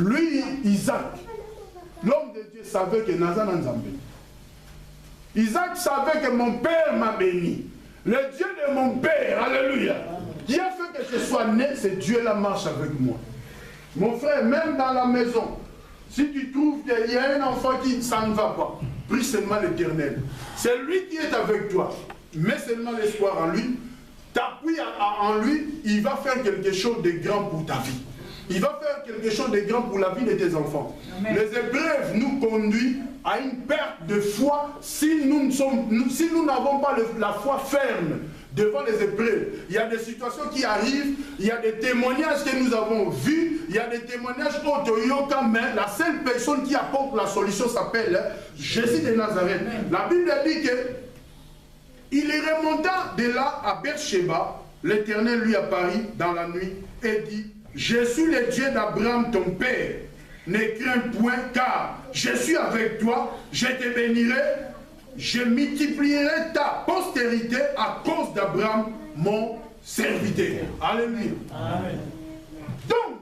Lui, Isaac, l'homme de Dieu savait que Nazana Nzambé. Isaac savait que mon père m'a béni. Le Dieu de mon père, alléluia, qui a fait que je sois né, ce Dieu-là marche avec moi. Mon frère, même dans la maison, si tu trouves qu'il y a un enfant qui ne s'en va pas, prie seulement l'Éternel. C'est lui qui est avec toi. Mets seulement l'espoir en lui. T'appuies en lui, il va faire quelque chose de grand pour ta vie. Il va faire quelque chose de grand pour la vie de tes enfants. Amen. Les épreuves nous conduisent à une perte de foi si nous n'avons pas la foi ferme devant les épreuves. Il y a des situations qui arrivent, il y a des témoignages que nous avons vus, il y a des témoignages autoyoka, mais la seule personne qui apporte la solution s'appelle Jésus de Nazareth. La Bible dit que il est remonta de là à Beersheba, l'Éternel lui apparut dans la nuit et dit: je suis le Dieu d'Abraham ton père, ne crains point, car je suis avec toi, je te bénirai, je multiplierai ta postérité à cause d'Abraham, mon serviteur. Alléluia. Amen. Donc,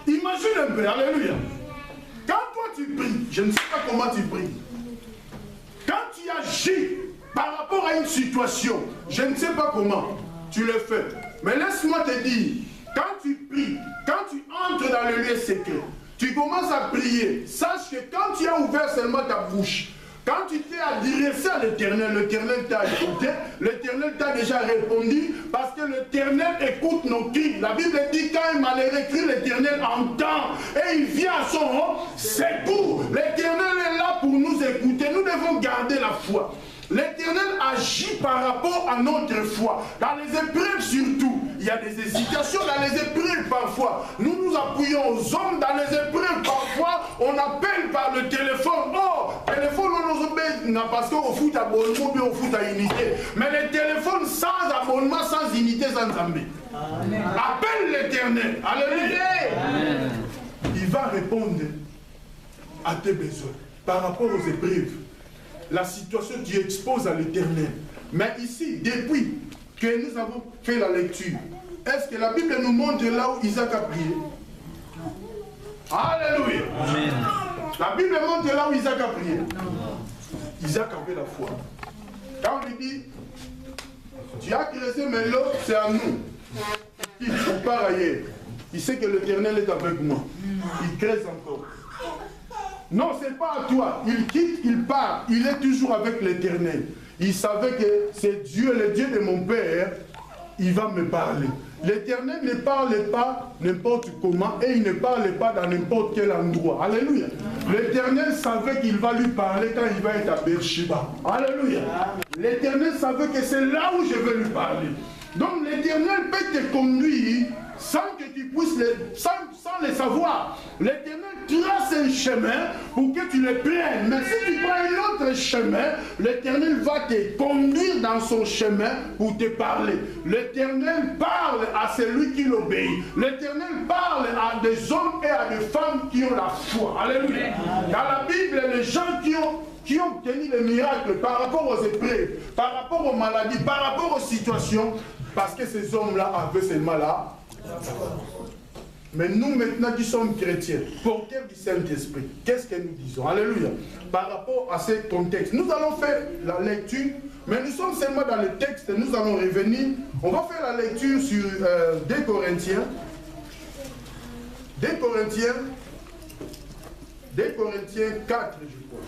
imagine un peu, alléluia. Quand toi tu pries, je ne sais pas comment tu pries, quand tu agis par rapport à une situation, je ne sais pas comment tu le fais, mais laisse-moi te dire, quand tu pries, quand tu entres dans le lieu secret, tu commences à prier, sache que quand tu as ouvert seulement ta bouche, quand tu t'es adressé à l'Éternel, l'Éternel t'a écouté, l'Éternel t'a déjà répondu, parce que l'Éternel écoute nos cris. La Bible dit quand un malheureux crie, l'Éternel entend et il vient à son secours. L'Éternel est là pour nous écouter, nous devons garder la foi. L'Éternel agit par rapport à notre foi. Dans les épreuves surtout, il y a des hésitations dans les épreuves parfois. Nous nous appuyons aux hommes dans les épreuves parfois. On appelle par le téléphone. Oh, téléphone on nous obéit. Parce qu'on fout abonnement, bien on fout à unité. Mais les téléphones sans abonnement, sans unité, sans zambé. Appelle l'Éternel. Alléluia. Il va répondre à tes besoins par rapport aux épreuves. La situation tu exposes à l'Éternel. Mais ici, depuis que nous avons fait la lecture, est-ce que la Bible nous montre là où Isaac a prié? Alléluia. Amen. La Bible montre là où Isaac a prié. Isaac avait la foi. Quand on lui dit, tu as creusé, mais l'eau, c'est à nous. Il part ailleurs. Il sait que l'Éternel est avec moi. Il creuse encore. Non, ce n'est pas à toi. Il quitte, il part. Il est toujours avec l'Éternel. Il savait que c'est Dieu, le Dieu de mon Père, il va me parler. L'Éternel ne parle pas n'importe comment et il ne parle pas dans n'importe quel endroit. Alléluia. L'Éternel savait qu'il va lui parler quand il va être à Beersheba. Alléluia. L'Éternel savait que c'est là où je vais lui parler. Donc l'Éternel peut te conduire sans que tu puisses sans le savoir. L'Éternel trace un chemin pour que tu le prennes. Mais si tu prends un autre chemin, l'Éternel va te conduire dans son chemin pour te parler. L'Éternel parle à celui qui l'obéit. L'Éternel parle à des hommes et à des femmes qui ont la foi. Alléluia. Dans la Bible, les gens qui ont obtenu les miracles par rapport aux épreuves, par rapport aux maladies, par rapport aux situations, parce que ces hommes-là avaient seulement là. Mais nous maintenant qui sommes chrétiens, porteurs du Saint-Esprit, qu'est-ce que nous disons? Alléluia. Par rapport à ce contexte, nous allons faire la lecture, mais nous sommes seulement dans le texte, nous allons revenir. On va faire la lecture sur 2 Corinthiens. 2 Corinthiens 4, je crois.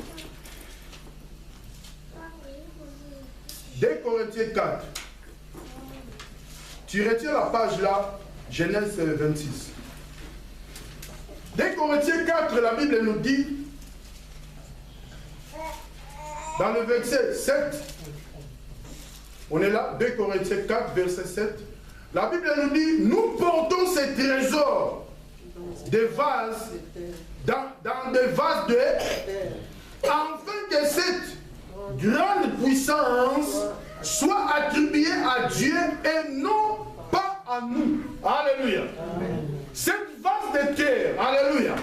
2 Corinthiens 4. Tu retiens la page là, Genèse 26. 2 Corinthiens 4, la Bible nous dit, dans le verset 7, on est là, 2 Corinthiens 4, verset 7, la Bible nous dit, nous portons ces trésors des vases, dans des vases de terre, afin que cette grande puissance soit attribuée à Dieu et non pas à nous. Alléluia. Amen. Cette vase de terre, alléluia,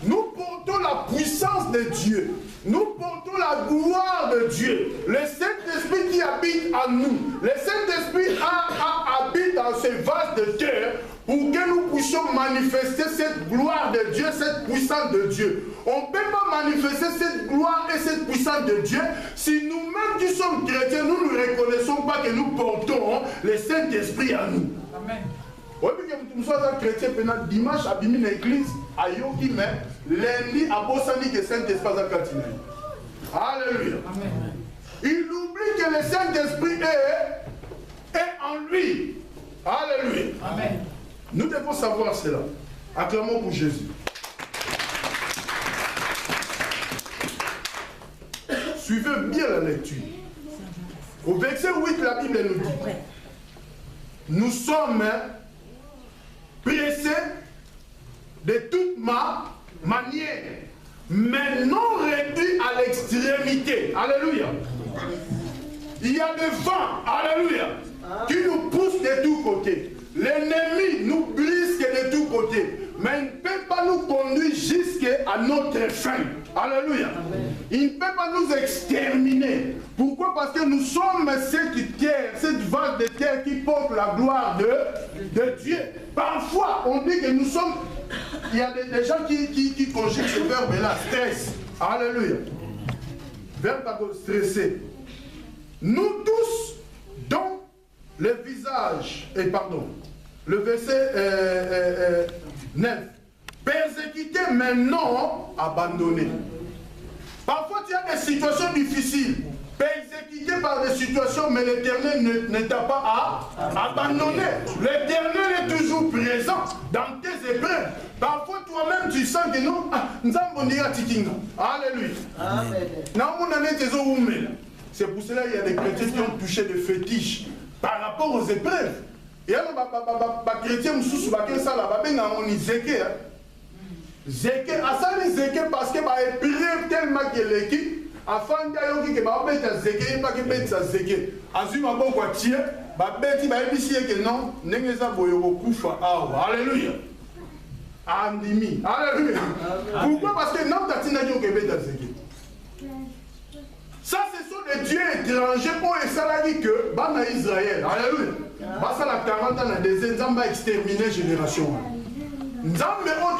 nous portons la puissance de Dieu. Nous portons la gloire de Dieu. Le Saint-Esprit qui habite en nous. Le Saint-Esprit habite dans ce vase de terre pour que nous puissions manifester cette gloire de Dieu, cette puissance de Dieu. On ne peut pas manifester cette gloire et cette puissance de Dieu si nous-mêmes qui sommes chrétiens, nous ne reconnaissons pas que nous portons le Saint-Esprit à nous. Amen. Oui, que nous sommes chrétiens, dimanche, à Bimi, l'église, à Yoki, mais lundi, à Bossani, que le Saint-Esprit a continué. Alléluia. Amen. Il oublie que le Saint-Esprit est en lui. Alléluia. Amen. Nous devons savoir cela. Acclamons pour Jésus. Suivez bien la lecture. Au verset 8, la Bible nous dit: nous sommes pressés de toute manière, mais non réduits à l'extrémité. Alléluia. Il y a des vents, alléluia, qui nous poussent de tous côtés. L'ennemi nous brise de tous côtés, mais il ne peut pas nous conduire jusqu'à notre fin. Alléluia. Amen. Il ne peut pas nous exterminer. Pourquoi? Parce que nous sommes cette terre, cette vague de terre qui porte la gloire de Dieu. Parfois, on dit que nous sommes... Il y a des gens qui conjuguent ce verbe-là, stress. Alléluia. Verbe stressé. Nous tous, dont le visage, le verset 9, persécutés mais non abandonnés. Parfois tu as des situations difficiles, persécuté par des situations, mais l'Éternel ne t'a pas abandonné. L'Éternel est toujours présent dans tes épreuves. Parfois toi-même tu sens que non, alléluia. C'est pour cela qu'il y a des chrétiens qui ont touché des fétiches par rapport aux épreuves. Et alors, les chrétiens qui zeke asali zeke parce que épreuve tellement que l'équipe afin d'ailleurs que ba zeke pas que beta zeke azuma boko tie ba beti ba ebisi que non nengeza boyo kufa alléluia andimi alléluia. Pourquoi? Parce que non tatina que beta zeke. Ça, ce sont des dieux étrangers pour les que Bana Israël. Alléluia. Ça, la 40 ans, des Nzamba exterminé génération. Nzamba, on a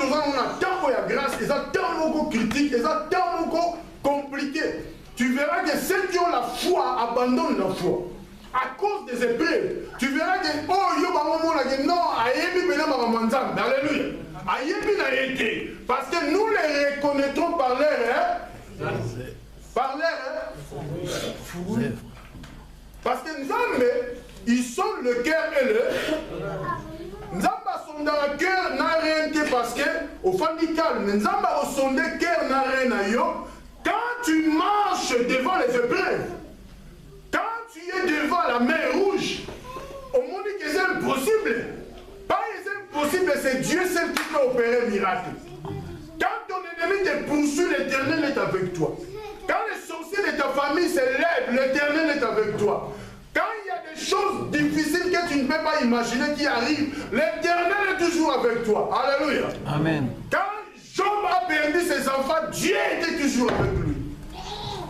tant de grâce, ils ont tant de critiques, ils ont tant de compliqué. Tu verras que ceux qui ont la foi abandonnent la foi. À cause des épreuves. Tu verras que, oh, yo, non, aïebi, alléluia. Aïebi n'a été. Parce que nous les reconnaîtrons par leur. Par l'air, parce que Nzambe, ils sont le cœur et le. Nzamba sont dans le cœur, n'a rien que parce que, au fond du calme, Nzamba sont des cœurs, n'a rien à yo. Quand tu marches devant les épreuves, quand tu es devant la mer rouge, au monde dit que c'est impossible. Pas impossible, c'est Dieu seul qui peut opérer un miracle. Quand ton ennemi te poursuit, l'Éternel est avec toi. Quand les sorciers de ta famille se lèvent, l'Éternel est avec toi. Quand il y a des choses difficiles que tu ne peux pas imaginer qui arrivent, l'Éternel est toujours avec toi. Alléluia. Amen. Quand Job a perdu ses enfants, Dieu était toujours avec lui.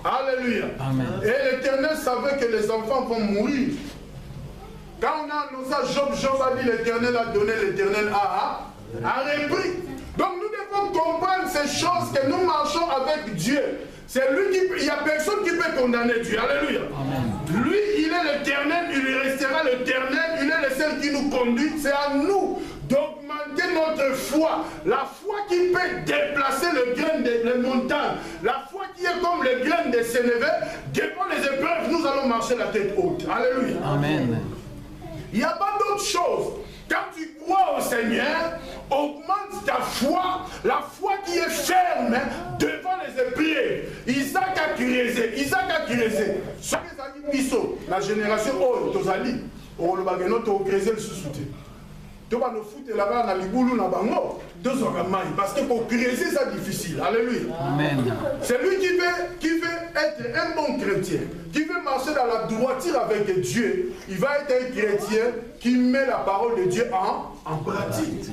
Alléluia. Amen. Et l'Éternel savait que les enfants vont mourir. Quand on a annoncé Job a dit l'Éternel a donné, l'Éternel a repris. Donc nous devons comprendre ces choses que nous marchons avec Dieu. C'est lui qui, il n'y a personne qui peut condamner Dieu. Alléluia. Amen. Lui, il est l'Éternel, il restera l'Éternel, il est le seul qui nous conduit. C'est à nous d'augmenter notre foi. La foi qui peut déplacer le grain des montagnes. La foi qui est comme le grain de Sénévé. Devant les épreuves, nous allons marcher la tête haute. Alléluia. Amen. Il n'y a pas d'autre chose. Quand tu crois au Seigneur, augmente ta foi, la foi qui est ferme devant les épreuves. Isaac a créé. Ce qui est la génération oh, Tozali, oh, le bagano, tu as créé le sous-souté. Tu vas nous foutre là-bas dans les boulons, dans les bango. Parce que pour créer, c'est difficile. Alléluia. Amen. C'est lui qui veut être un bon chrétien, qui veut marcher dans la droiture avec Dieu. Il va être un chrétien qui met la parole de Dieu en pratique.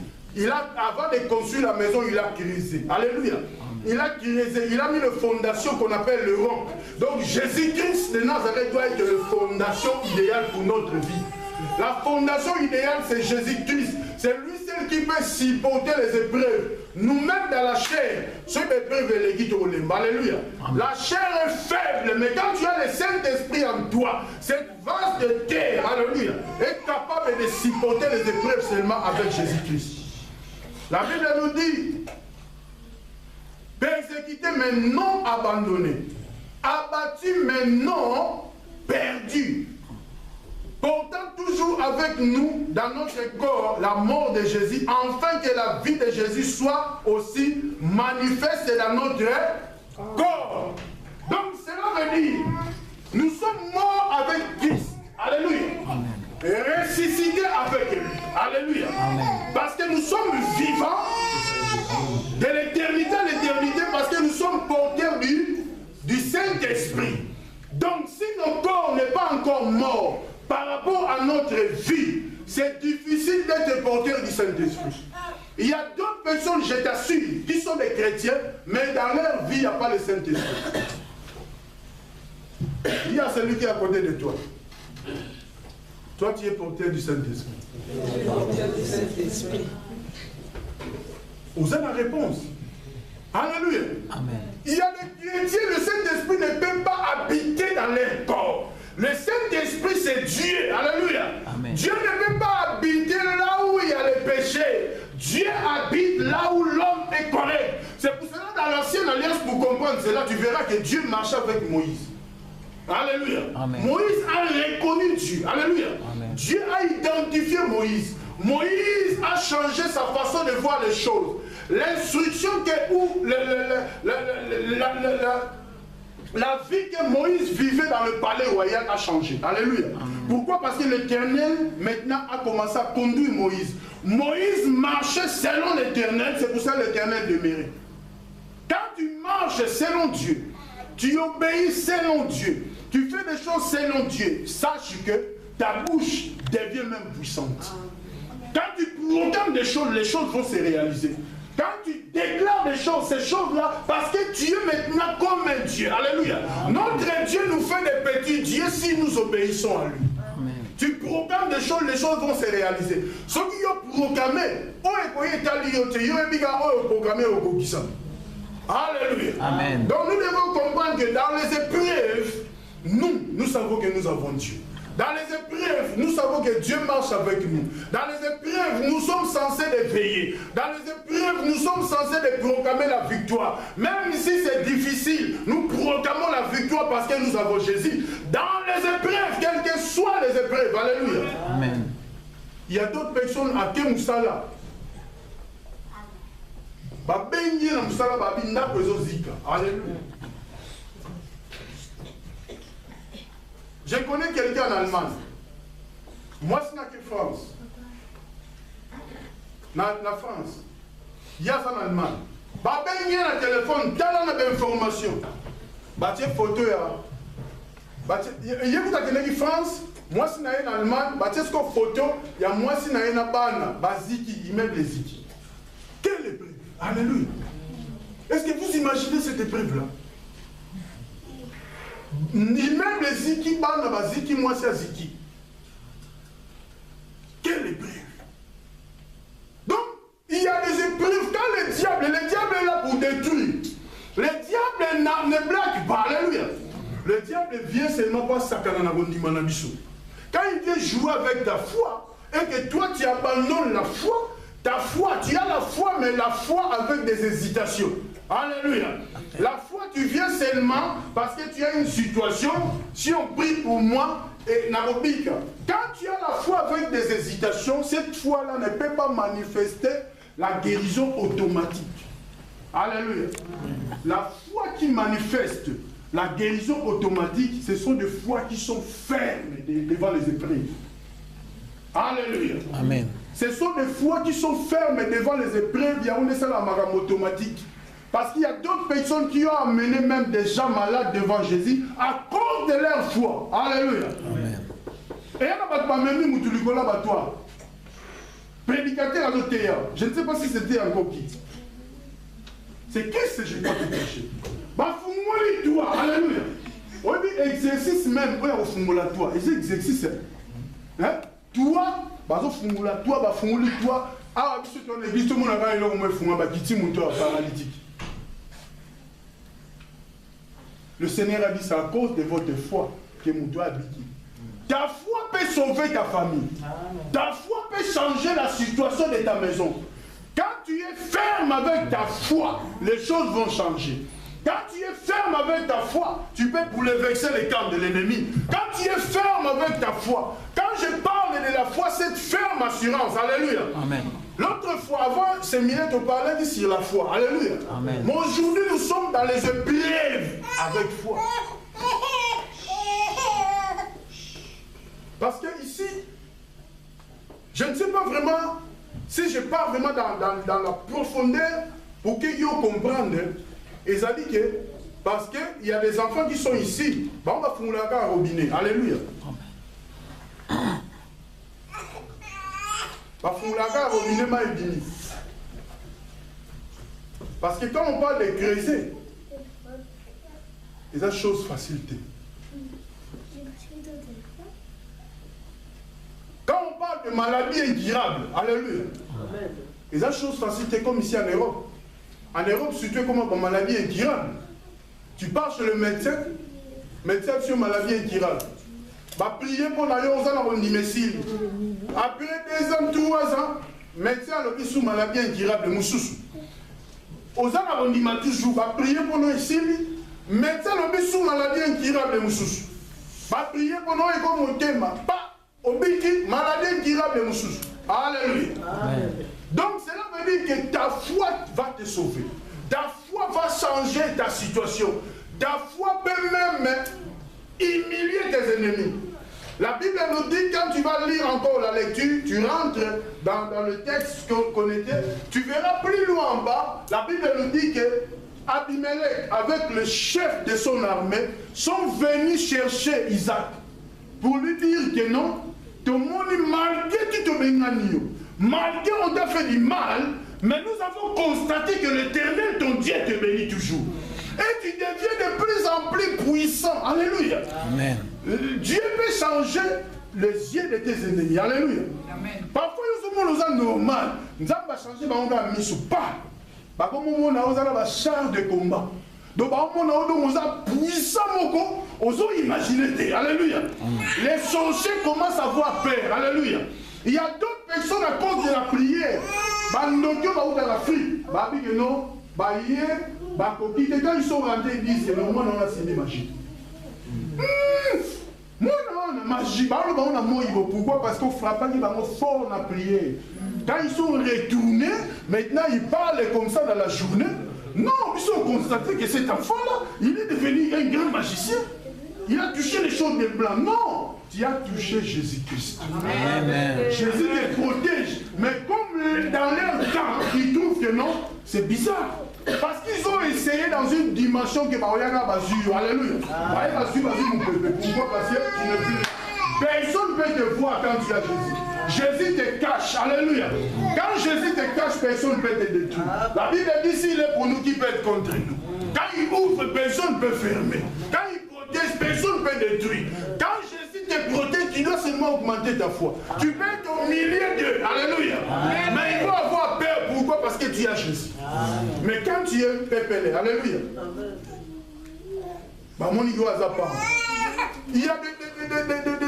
Avant de construire la maison, il a créé. Alléluia. Il a créé, il a mis une fondation qu'on appelle le roc. Donc Jésus-Christ de Nazareth doit être la fondation idéale pour notre vie. La fondation idéale, c'est Jésus-Christ. c'est lui seul qui peut supporter les épreuves. Nous-mêmes dans la chair, ceux épreuves les guides au limbe. Alléluia. La chair est faible, mais quand tu as le Saint-Esprit en toi, cette vase de terre, alléluia, est capable de supporter les épreuves seulement avec Jésus-Christ. La Bible nous dit, persécuté mais non abandonné, abattu mais non perdu. Portant toujours avec nous dans notre corps la mort de Jésus, afin que la vie de Jésus soit aussi manifeste dans notre corps. Donc cela veut dire, nous sommes morts avec Christ. Alléluia. Et ressuscités avec lui. Alléluia. Amen. Parce que nous sommes vivants de l'éternité à l'éternité, parce que nous sommes porteurs du Saint-Esprit. Donc si nos corps n'est pas encore morts, par rapport à notre vie, c'est difficile d'être porteur du Saint-Esprit. Il y a d'autres personnes, je t'assure, qui sont des chrétiens, mais dans leur vie, il n'y a pas le Saint-Esprit. Il y a celui qui est à côté de toi. Toi, tu es porteur du Saint-Esprit. Porteur du Saint-Esprit. Vous avez la réponse. Alléluia. Amen. Il y a des chrétiens, le Saint-Esprit ne peut pas habiter dans leur corps. Le Saint-Esprit, c'est Dieu. Alléluia. Amen. Dieu ne peut pas habiter là où il y a le péché. Dieu habite là où l'homme est correct. C'est pour cela, dans l'ancienne alliance, pour comprendre cela, tu verras que Dieu marchait avec Moïse. Alléluia. Amen. Moïse a reconnu Dieu. Alléluia. Amen. Dieu a identifié Moïse. Moïse a changé sa façon de voir les choses. L'instruction la vie que Moïse vivait dans le palais royal a changé. Alléluia. Amen. Pourquoi? Parce que l'Éternel maintenant a commencé à conduire Moïse. Moïse marchait selon l'Éternel, c'est pour ça que l'Éternel demeurait. Quand tu marches selon Dieu, tu obéis selon Dieu, tu fais des choses selon Dieu, sache que ta bouche devient même puissante. Quand tu proclames des choses, les choses vont se réaliser. Quand tu déclares des choses, ces choses-là, parce que tu es maintenant comme un Dieu. Alléluia. Notre Dieu nous fait des petits dieux si nous obéissons à lui. Amen. Tu proclames des choses, les choses vont se réaliser. Ceux qui ont proclamé, alléluia. Amen. Donc nous devons comprendre que dans les épreuves, nous savons que nous avons Dieu. Dans les épreuves, nous savons que Dieu marche avec nous. Dans les épreuves, nous sommes censés les veiller. Dans les épreuves, nous sommes censés les proclamer la victoire. Même si c'est difficile, nous proclamons la victoire parce que nous avons Jésus. Dans les épreuves, quelles que soient les épreuves, alléluia. Amen. Il y a d'autres personnes à qui nous sommes là. Alléluia. Je connais quelqu'un en Allemagne. Moi, c'est que France. La France. Il y a ça en Allemagne. Il y a un téléphone, il y a une information. Il y a une photo. Il y a une France. Moi, c'est en Allemagne. Il y a une photo. Il y a moi, c'est en Allemagne. Il y a une ziki. Quelle épreuve? Alléluia. Est-ce que vous imaginez cette épreuve-là? Même les ziki, ziki, moi c'est ziki. Quelle épreuve! Donc, il y a des épreuves. Quand le diable est là pour détruire. Le diable ne blague pas. Alléluia. Le diable vient seulement pour sakana manabiso. Quand il vient jouer avec ta foi, et que toi tu abandonnes la foi, ta foi, tu as la foi, mais la foi avec des hésitations. Alléluia. La foi, tu viens seulement parce que tu as une situation. Si on prie pour moi, et Narobika, quand tu as la foi avec des hésitations, cette foi-là ne peut pas manifester la guérison automatique. Alléluia. La foi qui manifeste la guérison automatique, ce sont des foi qui sont fermes devant les épreuves. Alléluia. Amen. Ce sont des foi qui sont fermes devant les épreuves. Il y a une seule amarame automatique. Parce qu'il y a d'autres personnes qui ont amené même des gens malades devant Jésus à cause de leur foi. Alléluia. Amen. Et il y a un prédicateur à l'autre. Je ne sais pas si c'était encore qui. C'est qu'est-ce que je dois te cacher? Alléluia. On dit exercice même. Oui, au toi. Et c'est exercice. Hein? Toi, bazo fungula toi, ba funguli toi. Ah, biso ton église, tout le monde a eu le fungula, ba kiti monto paralytique. Le Seigneur a dit, c'est à cause de votre foi que Moutou a habité. Ta foi peut sauver ta famille. Ta foi peut changer la situation de ta maison. Quand tu es ferme avec ta foi, les choses vont changer. Quand tu es ferme avec ta foi, tu peux bouleverser les camps de l'ennemi. Quand tu es ferme avec ta foi, quand je parle de la foi, cette ferme assurance, alléluia. Amen. L'autre fois, avant, ces minutes, on parlait sur la foi, alléluia. Amen. Mais aujourd'hui, nous sommes dans les épreuves avec foi. Parce que ici, je ne sais pas vraiment si je pars vraiment dans la profondeur pour qu'ils comprennent. Et ça dit que, parce qu'il y a des enfants qui sont ici, bah on va fouler un robinet. Alléluia. Bah fouler un robinet, ma ébini. Parce que quand on parle de creuser, c'est une chose facilité. Quand on parle de maladie incurable, alléluia, c'est une chose facilité comme ici en Europe. En Europe, si tu es comme une maladie incurable, tu pars chez le médecin sur une maladie incurable. Va prier pour la imbécile. Après 2 ans, 3 ans, médecin a sous maladie incurable, moussous. Aux ans, on toujours, va prier pour nous ici, médecin a sous maladie incurable, moussous. Va prier pour nous et comme on thème, pas au biki, maladie incurable, moussous. Alléluia. Amen. Donc cela veut dire que ta foi va te sauver. Ta foi va changer ta situation. Ta foi peut même humilier tes ennemis. La Bible nous dit, quand tu vas lire encore la lecture, tu rentres dans le texte qu'on était, tu verras plus loin en bas, la Bible nous dit que Abimelech, avec le chef de son armée, sont venus chercher Isaac pour lui dire que non, ton monde, malgré tu te bénis. Malgré on t'a fait du mal, mais nous avons constaté que l'Éternel, ton Dieu, te bénit toujours. Et tu deviens de plus en plus puissant. Alléluia. Amen. Dieu peut changer les yeux de tes ennemis. Alléluia. Amen. Parfois, nous sommes normal. Nous avons changé, on a mis sous pas. Par contre, on a un char de combat. Donc, on a puissant, on a imaginé. Alléluia. Les sorciers commencent à avoir peur. Alléluia. Il y a d'autres personnes à cause de la prière. Dans l'Afrique, quand ils sont rentrés, ils disent que moi, on a signé magie. Moi, on a magie. Pourquoi? Parce qu'on frappe pas, ils vont fort la prière. Quand ils sont retournés, maintenant ils parlent comme ça dans la journée. Non, ils ont constaté que cet enfant-là, il est devenu un grand magicien. Il a touché les choses des blancs. Non, tu as touché Jésus-Christ. Jésus te protège. Mais comme dans leur temps, ils trouvent que non, c'est bizarre. Parce qu'ils ont essayé dans une dimension que Baoyaga va suivre. Alléluia. Pourquoi? Parce que tu ne peux. Personne ne peut te voir quand tu as Jésus. Jésus te cache. Alléluia. Quand Jésus te cache, personne ne peut te détruire. La Bible dit s'il est pour nous, qui peut être contre nous. Quand il ouvre, personne ne peut fermer. Quand il protège, personne ne peut détruire. Quand Jésus te protège, tu dois seulement augmenter ta foi. Tu peux être au milieu d'eux. Alléluia. Mais il faut avoir peur. Pourquoi? Parce que tu as Jésus. Mais quand tu es pépélé, alléluia. Il y a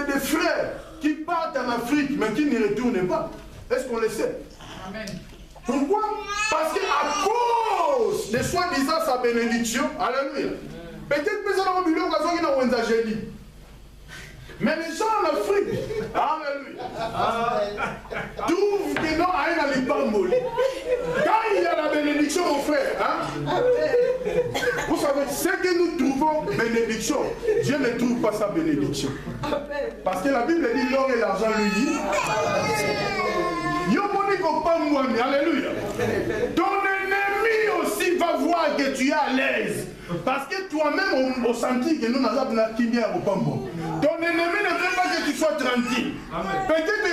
des frères qui partent en Afrique, mais qui ne retournent pas. Est-ce qu'on le sait? Amen. Pourquoi? Parce qu'à cause de soi-disant sa bénédiction, alléluia. Peut-être que ça n'a pas eu l'occasion qu'il a dit. Mais les gens en Afrique, alléluia, trouvent que non, à un alipamboli. Quand il y a la bénédiction, mon frère, hein, vous savez, ce que nous trouvons bénédiction, Dieu ne trouve pas sa bénédiction. Parce que la Bible dit l'or et l'argent lui dit. Alléluia. Ton ennemi aussi va voir que tu es à l'aise. Parce que toi-même, on sentit que nous n'avons pas qui vient au Pambo. Ton ennemi ne veut pas que tu sois tranquille. Peut-être que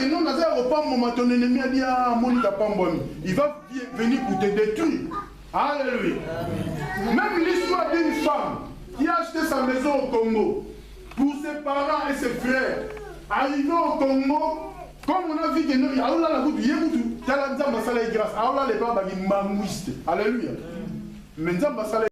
nous n'avons pas au ton ennemi a dit ah, Monica Pambo. Il va venir pour te détruire. Alléluia. Même l'histoire d'une femme qui a acheté sa maison au Congo pour ses parents et ses frères. Arrivé au Congo, Comme on a vu que nous, il y a la goutte, il y a une grâce. Alors là, les gens, ils mangouisent. Alléluia. Mais